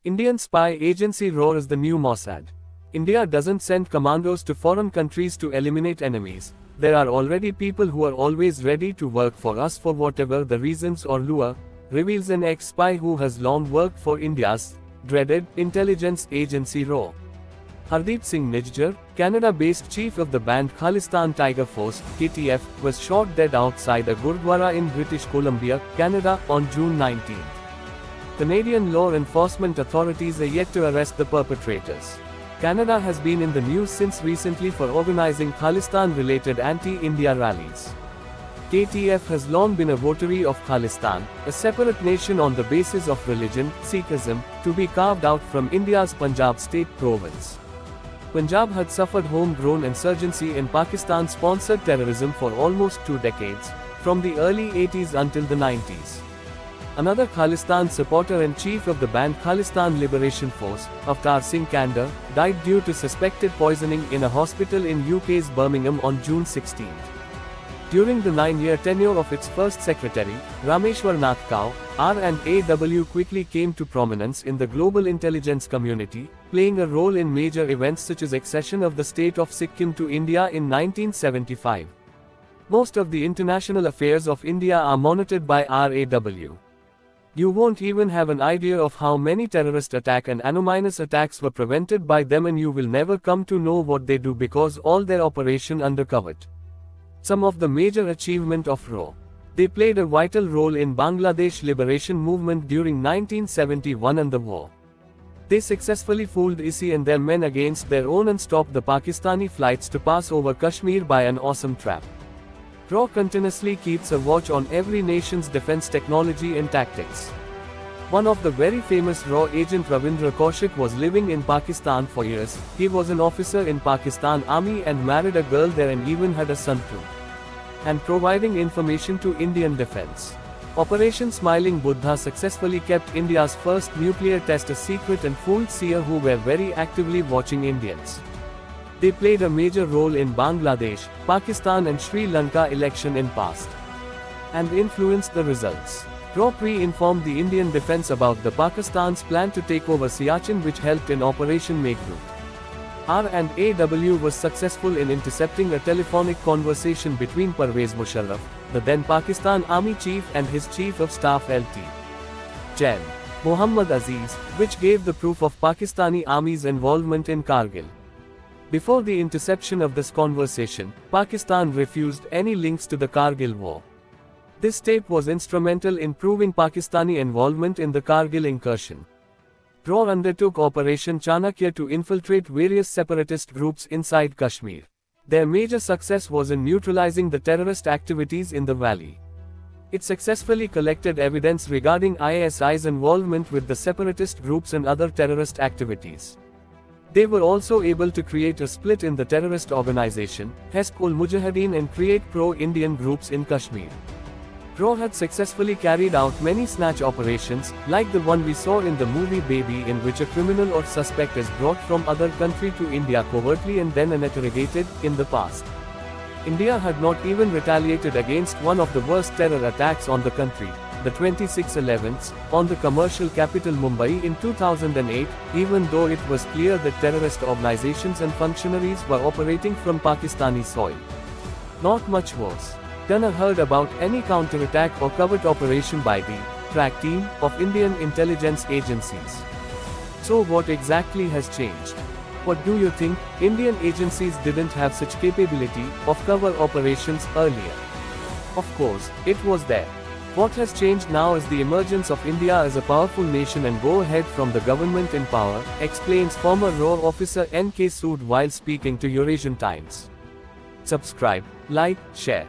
Indian spy agency RAW is the new Mossad. India doesn't send commandos to foreign countries to eliminate enemies. There are already people who are always ready to work for us for whatever the reasons or lure, reveals an ex-spy who has long worked for India's dreaded intelligence agency RAW. Hardeep Singh Nijjar, Canada-based chief of the banned Khalistan Tiger Force, KTF, was shot dead outside a gurdwara in British Columbia, Canada, on June 19. Canadian law enforcement authorities are yet to arrest the perpetrators. Canada has been in the news since recently for organizing Khalistan-related anti-India rallies. KTF has long been a votary of Khalistan, a separate nation on the basis of religion, Sikhism, to be carved out from India's Punjab state province. Punjab had suffered homegrown insurgency in Pakistan-sponsored terrorism for almost 2 decades, from the early 80s until the 90s. Another Khalistan supporter and chief of the banned Khalistan Liberation Force, Hardeep Singh Nijjar, died due to suspected poisoning in a hospital in UK's Birmingham on June 16. During the 9-year tenure of its first secretary, Rameshwar Nath Kao, R&AW quickly came to prominence in the global intelligence community, playing a role in major events such as accession of the state of Sikkim to India in 1975. Most of the international affairs of India are monitored by RAW. You won't even have an idea of how many terrorist attack and anonymous attacks were prevented by them, and you will never come to know what they do because all their operation undercovered. Some of the major achievement of RAW. They played a vital role in Bangladesh liberation movement during 1971 and the war. They successfully fooled ISI and their men against their own and stopped the Pakistani flights to pass over Kashmir by an awesome trap. RAW continuously keeps a watch on every nation's defense technology and tactics. One of the very famous RAW agent Ravindra Kaushik was living in Pakistan for years. He was an officer in Pakistan Army and married a girl there and even had a son too. And providing information to Indian defense. Operation Smiling Buddha successfully kept India's first nuclear test a secret and fooled seers who were very actively watching Indians. They played a major role in Bangladesh, Pakistan and Sri Lanka election in past. And influenced the results. RAW pre-informed the Indian defense about the Pakistan's plan to take over Siachen, which helped in Operation Meghdoot. R&AW was successful in intercepting a telephonic conversation between Pervez Musharraf, the then Pakistan Army chief, and his chief of staff Lt. Gen. Muhammad Aziz, which gave the proof of Pakistani Army's involvement in Kargil. Before the interception of this conversation, Pakistan refused any links to the Kargil war. This tape was instrumental in proving Pakistani involvement in the Kargil incursion. RAW undertook Operation Chanakya to infiltrate various separatist groups inside Kashmir. Their major success was in neutralizing the terrorist activities in the valley. It successfully collected evidence regarding ISI's involvement with the separatist groups and other terrorist activities. They were also able to create a split in the terrorist organization, Hezb-ul-Mujahideen, and create pro-Indian groups in Kashmir. RAW had successfully carried out many snatch operations, like the one we saw in the movie Baby, in which a criminal or suspect is brought from other country to India covertly and then interrogated. In the past, India had not even retaliated against one of the worst terror attacks on the country, the 26/11s, on the commercial capital Mumbai in 2008, even though it was clear that terrorist organizations and functionaries were operating from Pakistani soil. Not much was done or heard about any counterattack or covert operation by the track team of Indian intelligence agencies. So what exactly has changed? What do you think? Indian agencies didn't have such capability of cover operations earlier. Of course, it was there. What has changed now is the emergence of India as a powerful nation and go ahead from the government in power, explains former RAW officer N.K. Sood while speaking to Eurasian Times. Subscribe, like, share.